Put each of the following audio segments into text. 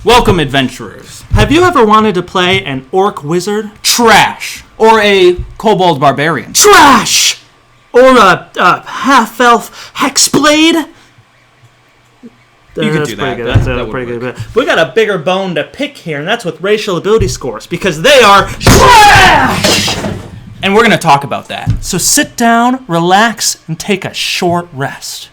Welcome, adventurers. Have you ever wanted to play an orc wizard? Trash. Or a kobold barbarian. Trash! Or a half-elf hexblade? You could do that. That's pretty good. We got a bigger bone to pick here, and that's with racial ability scores, because they are trash! And we're going to talk about that. So sit down, relax, and take a short rest.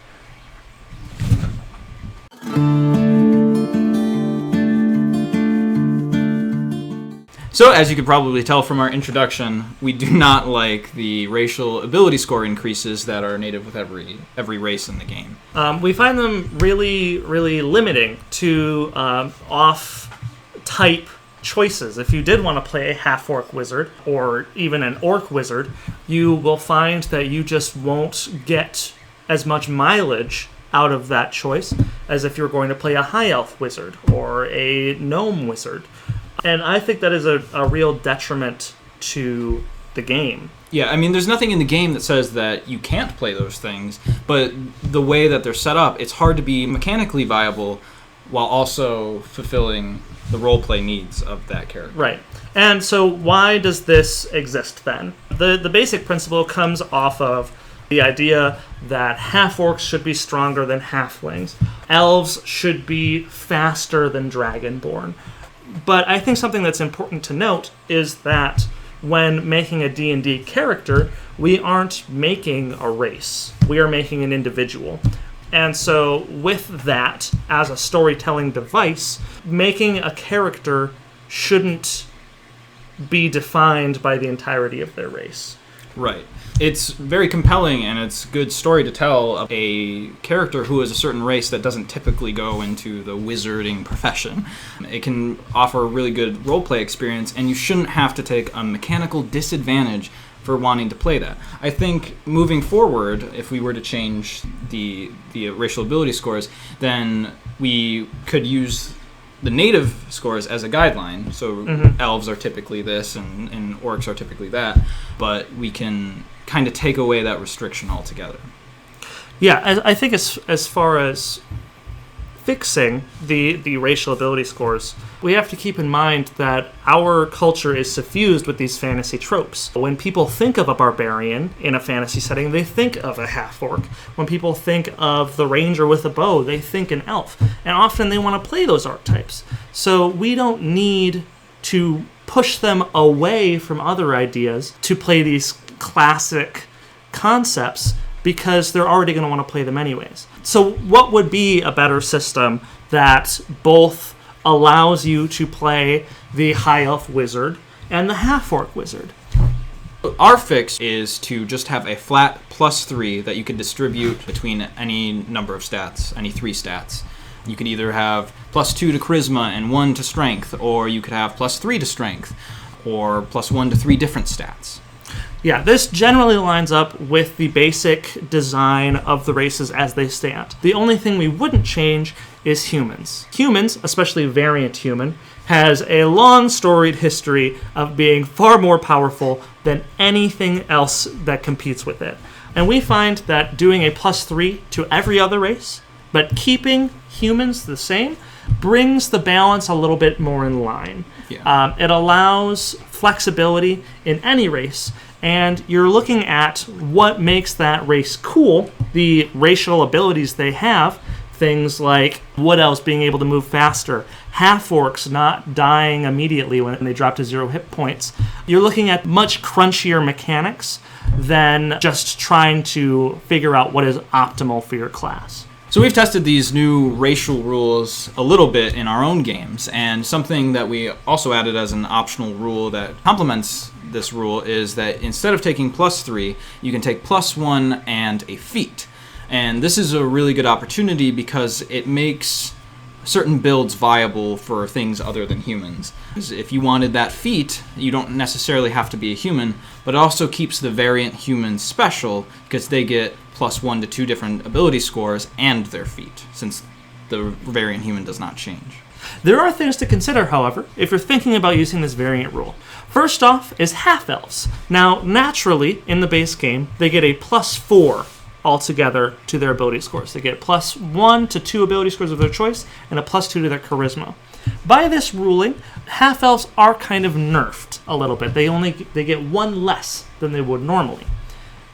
So, as you could probably tell from our introduction, we do not like the racial ability score increases that are native with every race in the game. We find them really, really limiting to off-type choices. If you did want to play a half-orc wizard, or even an orc wizard, you will find that you just won't get as much mileage out of that choice as if you're going to play a high-elf wizard or a gnome wizard. And I think that is a real detriment to the game. Yeah, I mean, there's nothing in the game that says that you can't play those things, but the way that they're set up, it's hard to be mechanically viable while also fulfilling the roleplay needs of that character. Right. And so why does this exist then? The basic principle comes off of the idea that half-orcs should be stronger than halflings. Elves should be faster than dragonborn. But I think something that's important to note is that when making a D&D character, we aren't making a race. We are making an individual. And so with that, as a storytelling device, making a character shouldn't be defined by the entirety of their race. Right. It's very compelling, and it's a good story to tell of a character who is a certain race that doesn't typically go into the wizarding profession. It can offer a really good roleplay experience, and you shouldn't have to take a mechanical disadvantage for wanting to play that. I think moving forward, if we were to change the racial ability scores, then we could use the native scores as a guideline. So elves are typically this, and orcs are typically that, but we can kind of take away that restriction altogether. Yeah, I think as far as fixing the racial ability scores, we have to keep in mind that our culture is suffused with these fantasy tropes. When people think of a barbarian in a fantasy setting, they think of a half-orc. When people think of the ranger with a bow, they think an elf. And often they want to play those archetypes. So we don't need to push them away from other ideas to play these classic concepts, because they're already going to want to play them anyways. So what would be a better system that both allows you to play the high elf wizard and the half-orc wizard? Our fix is to just have a flat +3 that you can distribute between any number of stats, any 3 stats. You could either have +2 to charisma and 1 to strength, or you could have +3 to strength, or +1 to 3 different stats. Yeah, this generally lines up with the basic design of the races as they stand. The only thing we wouldn't change is humans. Humans, especially variant human, has a long storied history of being far more powerful than anything else that competes with it. And we find that doing a +3 to every other race, but keeping humans the same, brings the balance a little bit more in line. Yeah. It allows flexibility in any race, and you're looking at what makes that race cool, the racial abilities they have, things like wood elves being able to move faster, half-orcs not dying immediately when they drop to 0 hit points. You're looking at much crunchier mechanics than just trying to figure out what is optimal for your class. So we've tested these new racial rules a little bit in our own games, and something that we also added as an optional rule that complements this rule is that instead of taking +3, you can take +1 and a feat. And this is a really good opportunity because it makes certain builds viable for things other than humans. If you wanted that feat, you don't necessarily have to be a human, but it also keeps the variant humans special because they get +1 to 2 different ability scores and their feat, since the variant human does not change. There are things to consider, however, if you're thinking about using this variant rule. First off is half-elves. Now, naturally, in the base game, they get a +4 altogether to their ability scores. They get +1 to 2 ability scores of their choice and a +2 to their charisma. By this ruling, half-elves are kind of nerfed a little bit. They get 1 less than they would normally.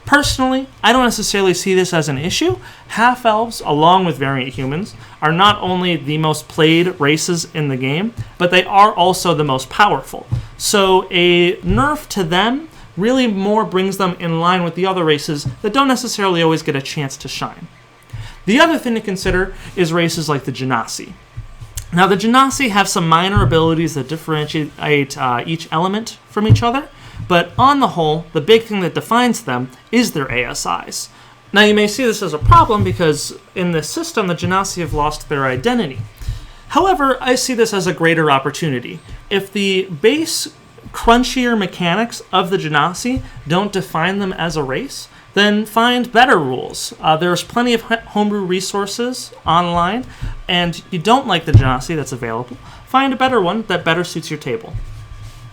Personally, I don't necessarily see this as an issue. Half-elves, along with variant humans, are not only the most played races in the game, but they are also the most powerful. So a nerf to them really more brings them in line with the other races that don't necessarily always get a chance to shine. The other thing to consider is races like the Genasi. Now, the Genasi have some minor abilities that differentiate each element from each other, but on the whole, the big thing that defines them is their ASIs. Now, you may see this as a problem because in this system, the Genasi have lost their identity. However, I see this as a greater opportunity. If the base crunchier mechanics of the Genasi don't define them as a race, then find better rules. There's plenty of homebrew resources online, and if you don't like the Genasi that's available, find a better one that better suits your table.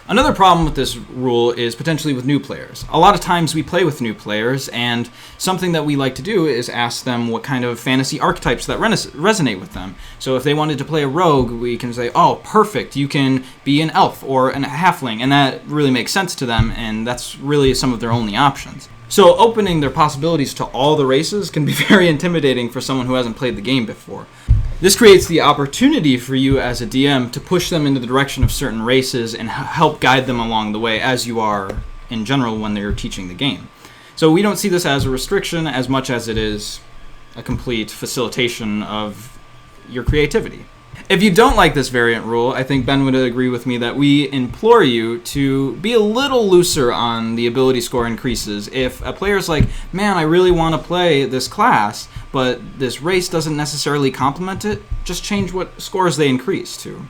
Another problem with this rule is potentially with new players. A lot of times we play with new players, and something that we like to do is ask them what kind of fantasy archetypes that resonate with them. So if they wanted to play a rogue, we can say, oh, perfect, you can be an elf or a halfling, and that really makes sense to them, and that's really some of their only options. So opening their possibilities to all the races can be very intimidating for someone who hasn't played the game before. This creates the opportunity for you as a DM to push them into the direction of certain races and help guide them along the way, as you are in general when they're teaching the game. So we don't see this as a restriction as much as it is a complete facilitation of your creativity. If you don't like this variant rule, I think Ben would agree with me that we implore you to be a little looser on the ability score increases. If a player's like, man, I really want to play this class, but this race doesn't necessarily complement it, just change what scores they increase to.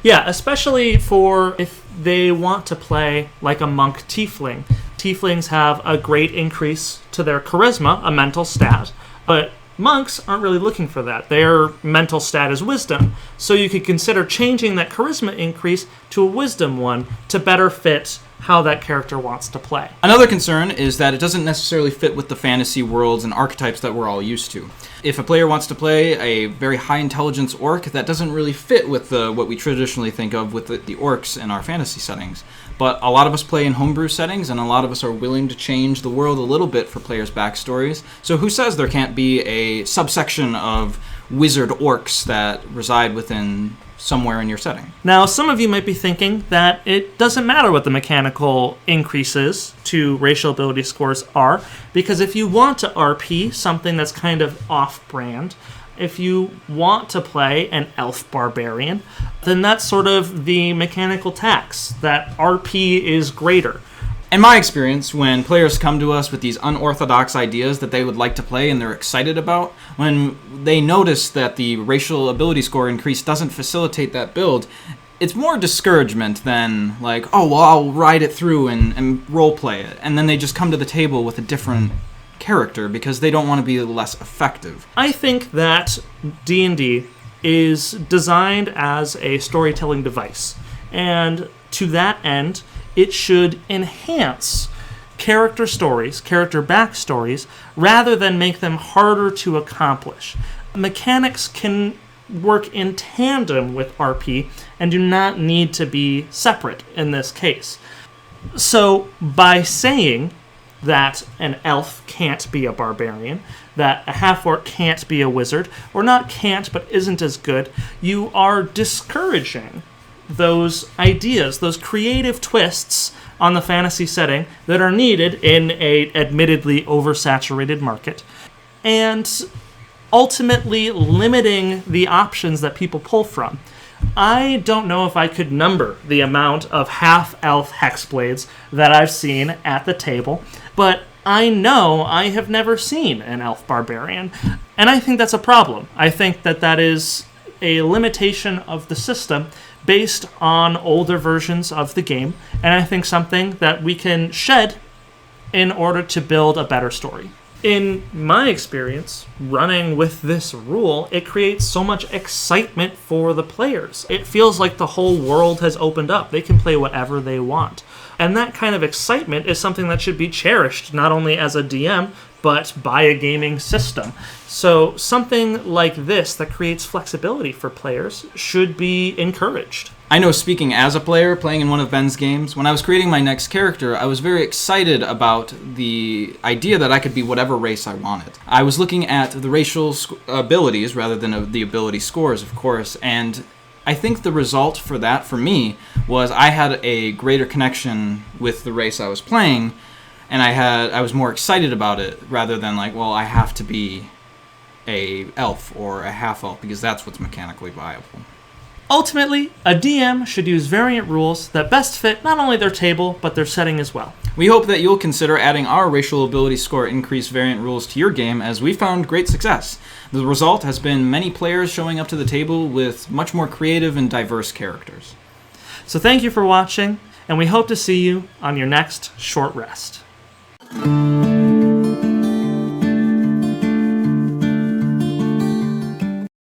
Yeah, especially for if they want to play like a monk tiefling. Tieflings have a great increase to their charisma, a mental stat, but monks aren't really looking for that. Their mental stat is wisdom. So you could consider changing that charisma increase to a wisdom one to better fit how that character wants to play. Another concern is that it doesn't necessarily fit with the fantasy worlds and archetypes that we're all used to. If a player wants to play a very high intelligence orc, that doesn't really fit with what we traditionally think of with the orcs in our fantasy settings. But a lot of us play in homebrew settings, and a lot of us are willing to change the world a little bit for players' backstories. So who says there can't be a subsection of wizard orcs that reside within somewhere in your setting? Now, some of you might be thinking that it doesn't matter what the mechanical increases to racial ability scores are, because if you want to RP something that's kind of off-brand, if you want to play an elf barbarian, then that's sort of the mechanical tax, that RP is greater. In my experience, when players come to us with these unorthodox ideas that they would like to play and they're excited about, when they notice that the racial ability score increase doesn't facilitate that build, it's more discouragement than like, oh, well, I'll ride it through and roleplay it. And then they just come to the table with a different character because they don't want to be less effective. I think that D&D is designed as a storytelling device. And to that end, it should enhance character stories, character backstories, rather than make them harder to accomplish. Mechanics can work in tandem with RP and do not need to be separate in this case. So by saying that an elf can't be a barbarian, that a half-orc can't be a wizard, or not can't but isn't as good, you are discouraging those ideas, those creative twists on the fantasy setting that are needed in a admittedly oversaturated market, and ultimately limiting the options that people pull from. I don't know if I could number the amount of half-elf hexblades that I've seen at the table, but I know I have never seen an elf barbarian, and I think that's a problem. I think that that is a limitation of the system based on older versions of the game, and I think something that we can shed in order to build a better story. In my experience, running with this rule, it creates so much excitement for the players. It feels like the whole world has opened up. They can play whatever they want. And that kind of excitement is something that should be cherished, not only as a DM, but by a gaming system. So something like this that creates flexibility for players should be encouraged. I know, speaking as a player, playing in one of Ben's games, when I was creating my next character, I was very excited about the idea that I could be whatever race I wanted. I was looking at the racial abilities rather than the ability scores, of course, and I think the result for that, for me, was I had a greater connection with the race I was playing, and I was more excited about it rather than like, well, I have to be a elf or a half-elf because that's what's mechanically viable. Ultimately, a DM should use variant rules that best fit not only their table, but their setting as well. We hope that you'll consider adding our racial ability score increase variant rules to your game, as we found great success. The result has been many players showing up to the table with much more creative and diverse characters. So thank you for watching, and we hope to see you on your next short rest.